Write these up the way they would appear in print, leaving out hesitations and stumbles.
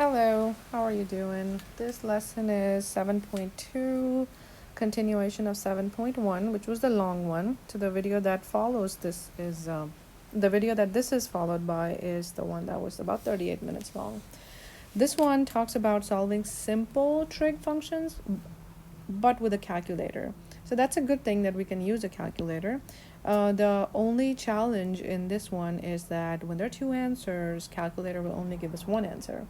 Hello, how are you doing? This lesson is 7.2, continuation of 7.1, which was the long one. So the video that follows this is, the video that this is followed by is the one that was about 38 minutes long. This one talks about solving simple trig functions, but with a calculator. So that's a good thing that we can use a calculator. The only challenge in this one is that when there are two answers, calculator will only give us one answer.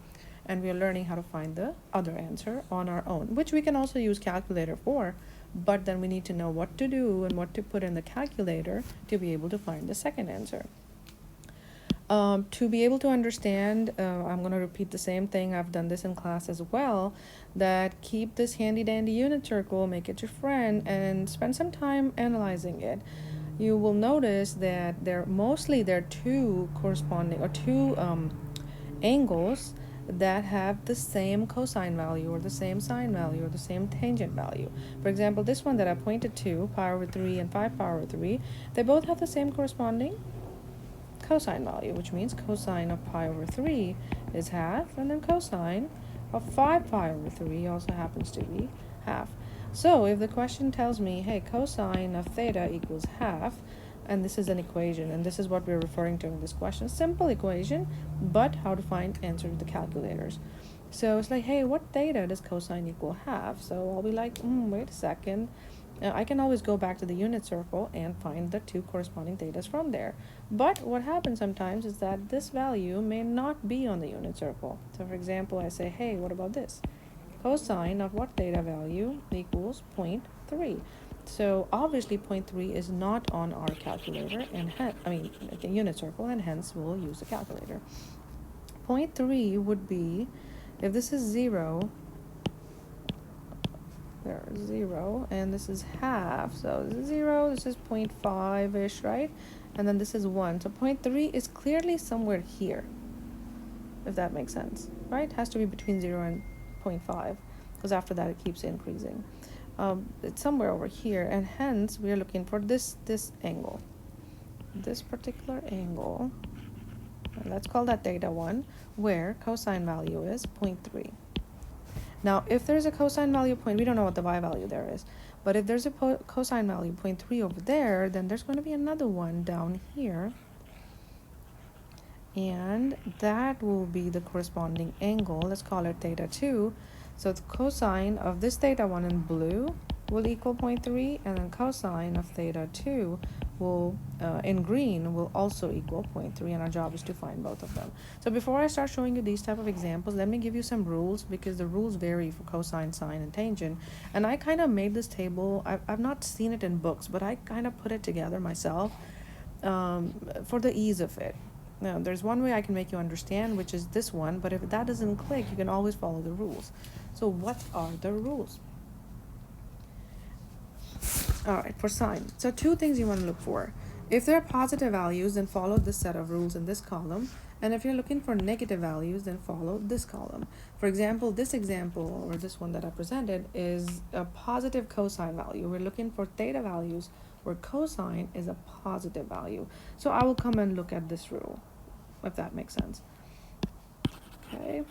And we are learning how to find the other answer on our own, which we can also use calculator for, but then we need to know what to do and what to put in the calculator to be able to find the second answer. To be able to understand, I'm going to repeat the same thing. I've done this in class as well, that keep this handy dandy unit circle, make it your friend, and spend some time analyzing it. You will notice that there are two corresponding or two angles that have the same cosine value or the same sine value or the same tangent value. For example, this one that I pointed to, pi over 3 and 5 pi over 3, they both have the same corresponding cosine value, which means cosine of pi over 3 is half, and then cosine of 5 pi over 3 also happens to be half. So if the question tells me, hey, cosine of theta equals half, and this is an equation, and this is what we're referring to in this question, simple equation, but how to find answer to the calculators. So it's like, hey, what theta does cosine equal half? So I'll be like, wait a second. I can always go back to the unit circle and find the two corresponding thetas from there. But what happens sometimes is that this value may not be on the unit circle. So for example, I say, hey, what about this? Cosine of what theta value equals 0.3. So obviously 0.3 is not on our calculator, and the unit circle, and hence we'll use the calculator. 0.3 would be, if this is 0, there's 0, and this is half, so this is 0, this is 0.5-ish, right? And then this is 1, so 0.3 is clearly somewhere here, if that makes sense, right? It has to be between 0 and 0.5, because after that it keeps increasing. It's somewhere over here, and hence we are looking for this angle, this particular angle, and let's call that theta 1, where cosine value is 0.3. Now, if there's a cosine value we don't know what the y value there is, but if there's a cosine value 0.3 over there, then there's going to be another one down here, and that will be the corresponding angle. Let's call it theta 2. So the cosine of this theta 1 in blue will equal 0.3, and then cosine of theta 2 will in green will also equal 0.3, and our job is to find both of them. So before I start showing you these type of examples, let me give you some rules, because the rules vary for cosine, sine, and tangent. And I kind of made this table. I've not seen it in books, but I kind of put it together myself for the ease of it. Now, there's one way I can make you understand, which is this one, but if that doesn't click, you can always follow the rules. So what are the rules? All right, for sine. So two things you want to look for. If there are positive values, then follow this set of rules in this column. And if you're looking for negative values, then follow this column. For example, this example, or this one that I presented, is a positive cosine value. We're looking for theta values where cosine is a positive value. So I will come and look at this rule, if that makes sense. Okay.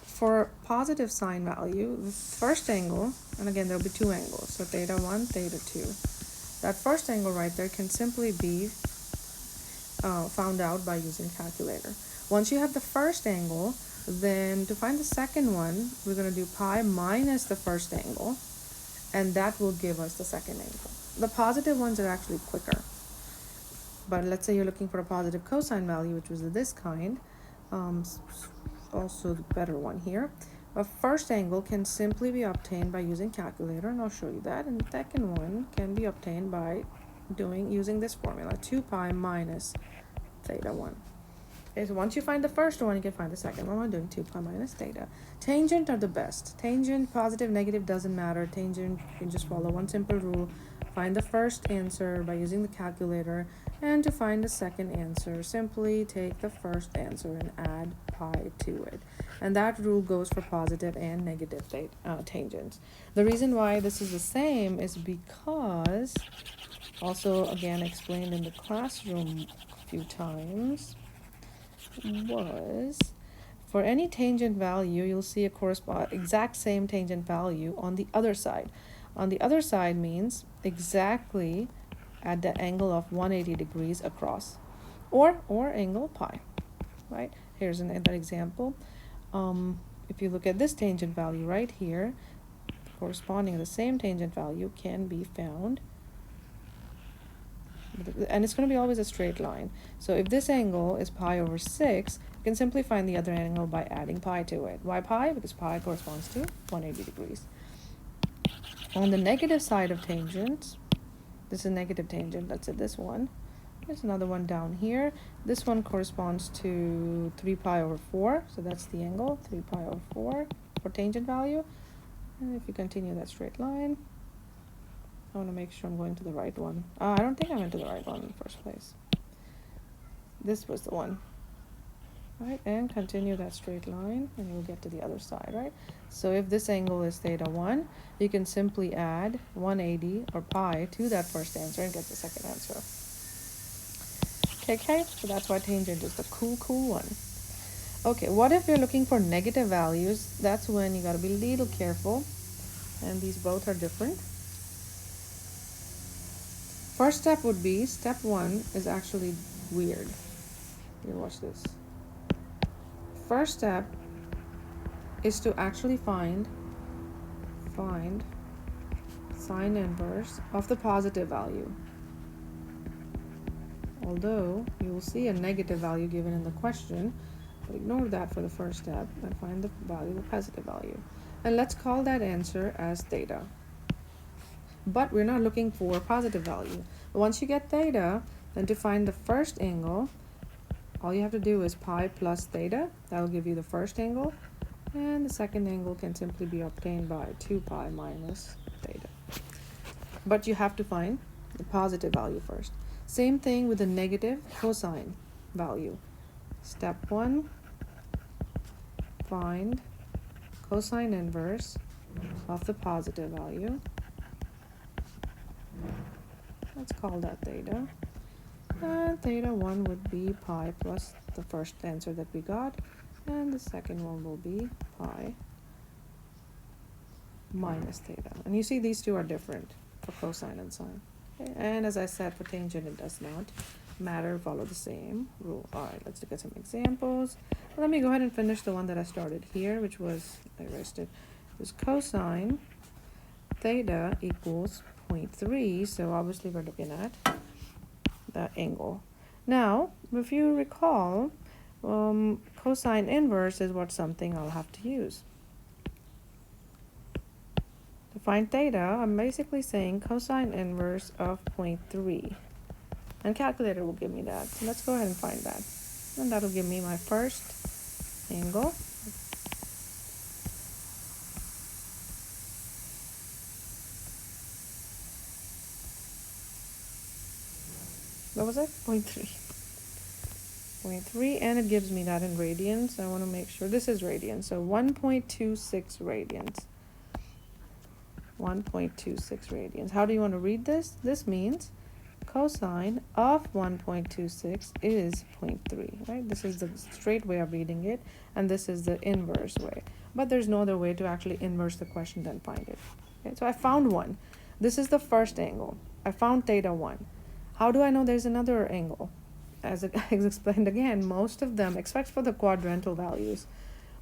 For positive sine value, the first angle, and again there'll be two angles, so theta 1, theta 2. That first angle right there can simply be found out by using calculator. Once you have the first angle, then to find the second one, we're going to do pi minus the first angle, and that will give us the second angle. The positive ones are actually quicker, but let's say you're looking for a positive cosine value, which was this kind, also the better one here. A first angle can simply be obtained by using calculator, and I'll show you that, and the second one can be obtained by using this formula, 2 pi minus theta 1. Okay, so once you find the first one, you can find the second one. I'm doing 2 pi minus theta. Tangent are the best. Tangent, positive, negative, doesn't matter. Tangent, you can just follow one simple rule. Find the first answer by using the calculator, and to find the second answer, simply take the first answer and add pi to it. And that rule goes for positive and negative tangents. The reason why this is the same is because, also again explained in the classroom a few times, was, for any tangent value, you'll see a exact same tangent value on the other side. On the other side means exactly at the angle of 180 degrees across, or angle pi, right? Here's another example. If you look at this tangent value right here, corresponding to the same tangent value can be found, and it's going to be always a straight line. So if this angle is pi over 6, you can simply find the other angle by adding pi to it. Why pi? Because pi corresponds to 180 degrees. On the negative side of tangents, this is a negative tangent, let's say this one. There's another one down here. This one corresponds to 3 pi over 4, so that's the angle, 3 pi over 4 for tangent value. And if you continue that straight line, I want to make sure I'm going to the right one. I don't think I went to the right one in the first place. This was the one. Right, and continue that straight line and you'll get to the other side, right? So if this angle is theta 1, you can simply add 180 or pi to that first answer and get the second answer. Okay, so that's why tangent is the cool one. Okay, what if you're looking for negative values? That's when you got to be a little careful, and these both are different. First step would be, step 1 is actually weird. You watch this. First step is to actually find sine inverse of the positive value. Although you will see a negative value given in the question, but ignore that for the first step and find the value, the positive value. And let's call that answer as theta. But we're not looking for a positive value. Once you get theta, then to find the first angle, all you have to do is pi plus theta. That will give you the first angle. And the second angle can simply be obtained by 2 pi minus theta. But you have to find the positive value first. Same thing with the negative cosine value. Step 1, find cosine inverse of the positive value. Let's call that theta. And theta 1 would be pi plus the first answer that we got, and the second one will be pi minus theta. And you see these two are different for cosine and sine. Okay? And as I said, for tangent it does not matter, follow the same rule. Alright, let's look at some examples. Let me go ahead and finish the one that I started here, which was, I erased it, was cosine theta equals 0.3, so obviously we're looking at that angle. Now, if you recall, cosine inverse is something I'll have to use. To find theta, I'm basically saying cosine inverse of 0.3. And calculator will give me that. So let's go ahead and find that. And that'll give me my first angle. What was it? 0.3. 0.3, and it gives me that in radians. I want to make sure this is radians. So 1.26 radians. 1.26 radians. How do you want to read this? This means cosine of 1.26 is 0.3, right? This is the straight way of reading it, and this is the inverse way. But there's no other way to actually inverse the question than find it. Okay, so I found one. This is the first angle. I found theta 1. How do I know there's another angle? As explained again, most of them, except for the quadrantal values,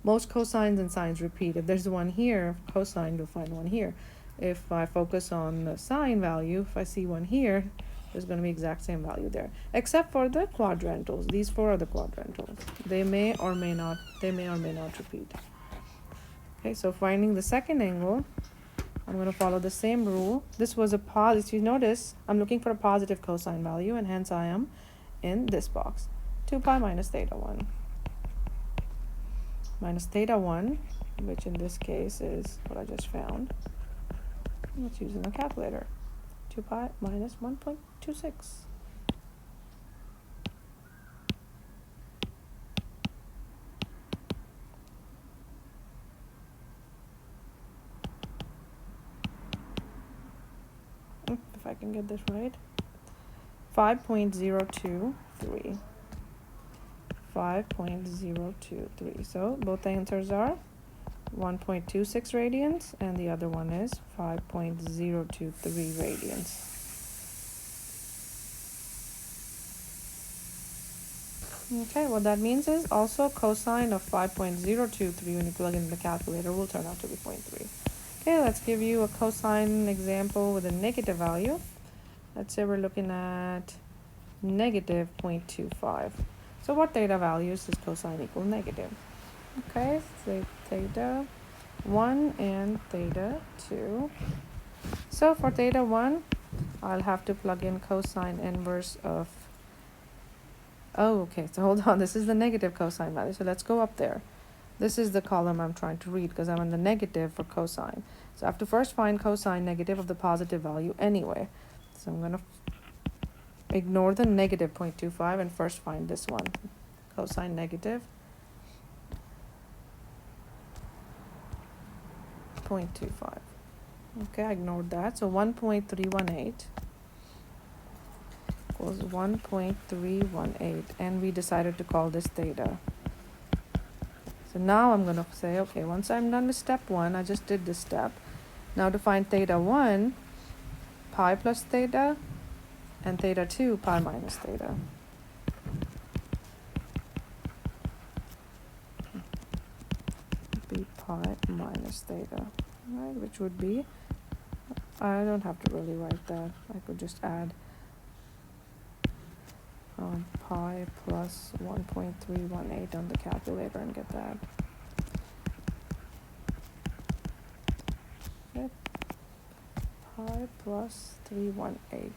most cosines and sines repeat. If there's one here, cosine, you'll find one here. If I focus on the sine value, if I see one here, there's going to be exact same value there. Except for the quadrantals. These 4 are the quadrantals. They may or may not repeat. Okay, so finding the second angle, I'm going to follow the same rule. This was a positive. You notice I'm looking for a positive cosine value, and hence I am in this box. 2 pi minus theta 1. Minus theta 1, which in this case is what I just found. Let's use in the calculator. 2 pi minus 1.26. If I can get this right. 5.023. 5.023. So both answers are 1.26 radians, and the other one is 5.023 radians. Okay, what that means is also cosine of 5.023 when you plug in the calculator will turn out to be 0.3. Okay, let's give you a cosine example with a negative value. Let's say we're looking at negative 0.25. So what theta values does cosine equal negative? Okay, say theta 1 and theta 2. So for theta 1, I'll have to plug in cosine inverse of, oh, okay, so hold on, this is the negative cosine value, so let's go up there. This is the column I'm trying to read because I'm in the negative for cosine. So I have to first find cosine negative of the positive value anyway. So I'm going to ignore the negative 0.25 and first find this one, cosine negative 0.25. Okay, I ignored that. So 1.318 equals 1.318, and we decided to call this theta. So now I'm going to say, okay, once I'm done with step 1, I just did this step. Now to find theta 1, pi plus theta, and theta 2, pi minus theta. Be pi minus theta, right? Which would be, I don't have to really write that. I could just add pi plus 1.318 on the calculator and get that. Okay. Pi plus 318.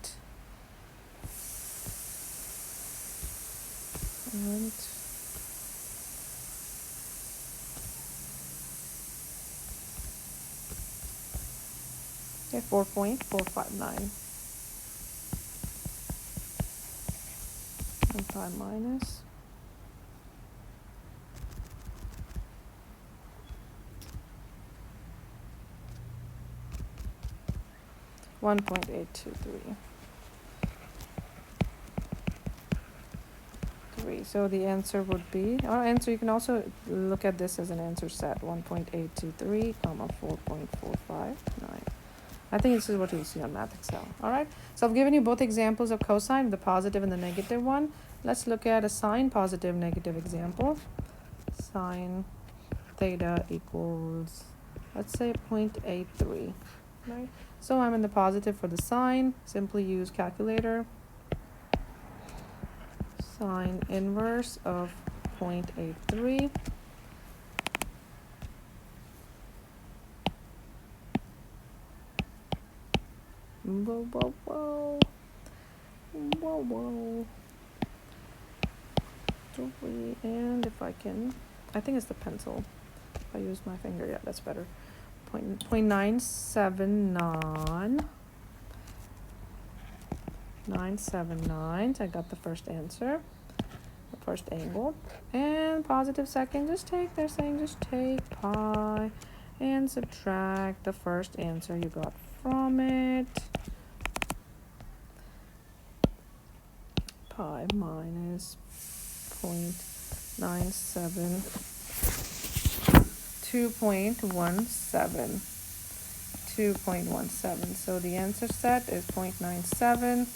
And okay, 4.459. And pi minus 1.823. So the answer would be, our answer, you can also look at this as an answer set, 1.823, 4.459. I think this is what you'll see on Math Excel. All right, so I've given you both examples of cosine, the positive and the negative one. Let's look at a sine positive negative example. Sine theta equals, let's say 0.83, right? So I'm in the positive for the sine, simply use calculator. Sine inverse of 0.83. Whoa, whoa, whoa. Whoa, whoa. 3, and if I can, I think it's the pencil. If I use my finger, yeah, that's better. 0.979. 979. So I got the first answer, the first angle, and positive second. They're saying just take pi and subtract the first answer you got from it. Pi minus 0.97, 2.17. 2.17. So the answer set is 0.97,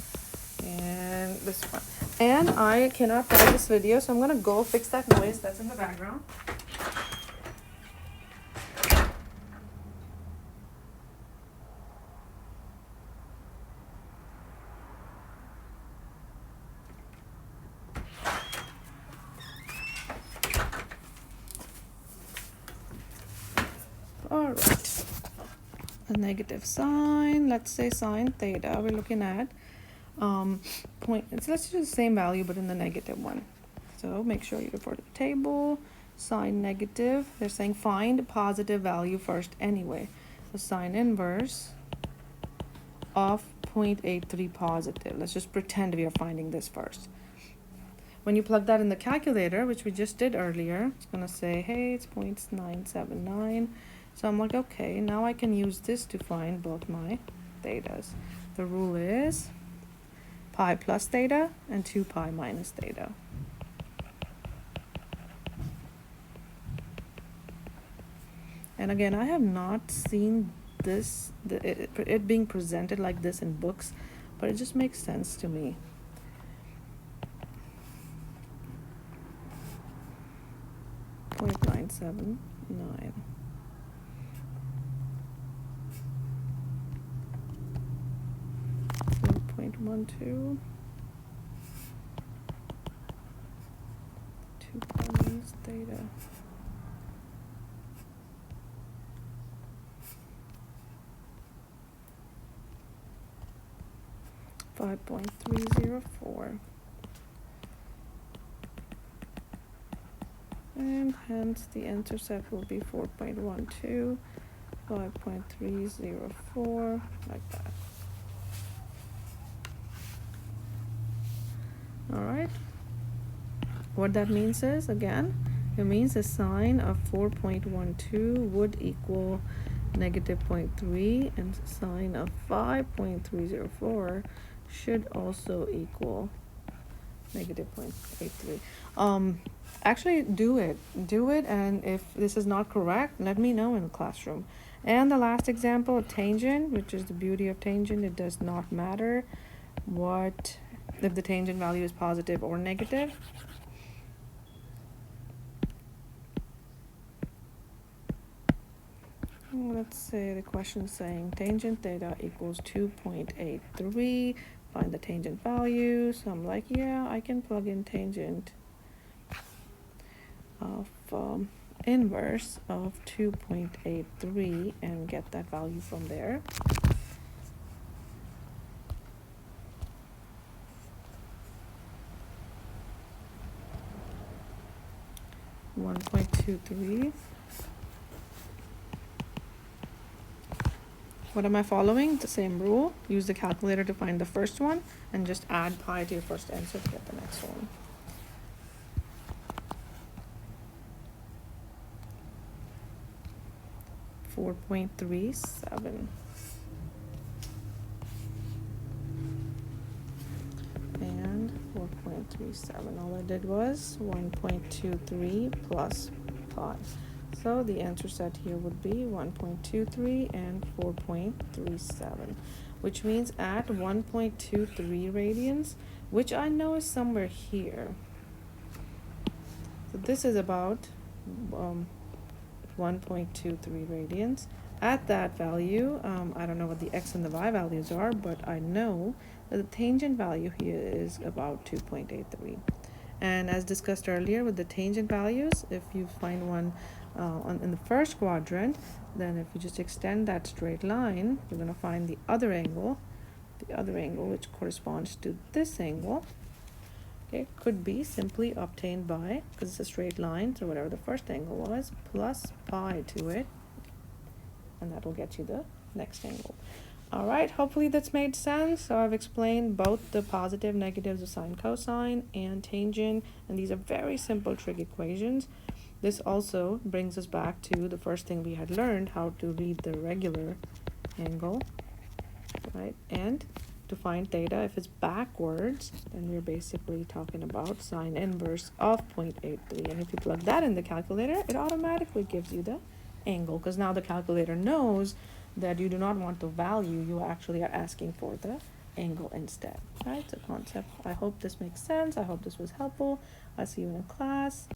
and this one. And I cannot find this video, so I'm gonna go fix that noise that's in the background. All right. A negative sign, let's say sine theta, we're looking at let's use the same value but in the negative one. So make sure you refer to the table. Sine negative, they're saying find positive value first anyway. So sine inverse of 0.83 positive. Let's just pretend we are finding this first. When you plug that in the calculator, which we just did earlier, it's gonna say, hey, it's 0.979. So I'm like, okay, now I can use this to find both my thetas. The rule is pi plus theta and 2 pi minus theta. And again, I have not seen this, it being presented like this in books, but it just makes sense to me. Point 979. Point 12. 2 times theta. .304, and hence the intercept will be 4.12, 5.304, like that. All right. What that means is, again, it means the sine of 4.12 would equal negative 0.3, and sine of 5.304 should also equal negative 0.83. Actually do it, and if this is not correct, let me know in the classroom. And the last example, tangent, which is the beauty of tangent, it does not matter what if the tangent value is positive or negative. Let's say the question is saying tangent theta equals 2.83. Find the tangent value. So I'm like, yeah, I can plug in tangent of inverse of 2.83 and get that value from there. .23. What am I following? The same rule. Use the calculator to find the first one and just add pi to your first answer to get the next one. .37. And 4.37. All I did was 1.23 plus pi. So the answer set here would be 1.23 and 4.37, which means at 1.23 radians, which I know is somewhere here. So this is about 1.23 radians. At that value, I don't know what the x and the y values are, but I know that the tangent value here is about 2.83. And as discussed earlier with the tangent values, if you find one in the first quadrant, then if you just extend that straight line, you're going to find the other angle which corresponds to this angle. Okay, could be simply obtained by, because it's a straight line, so whatever the first angle was, plus pi to it, and that will get you the next angle. All right, hopefully that's made sense. So I've explained both the positive, negatives of sine, cosine, and tangent, and these are very simple trig equations. This also brings us back to the first thing we had learned, how to read the regular angle, right? And to find theta, if it's backwards, then we're basically talking about sine inverse of 0.83. And if you plug that in the calculator, it automatically gives you the angle, because now the calculator knows that you do not want the value, you actually are asking for the angle instead, right? So concept, I hope this makes sense. I hope this was helpful. I'll see you in class.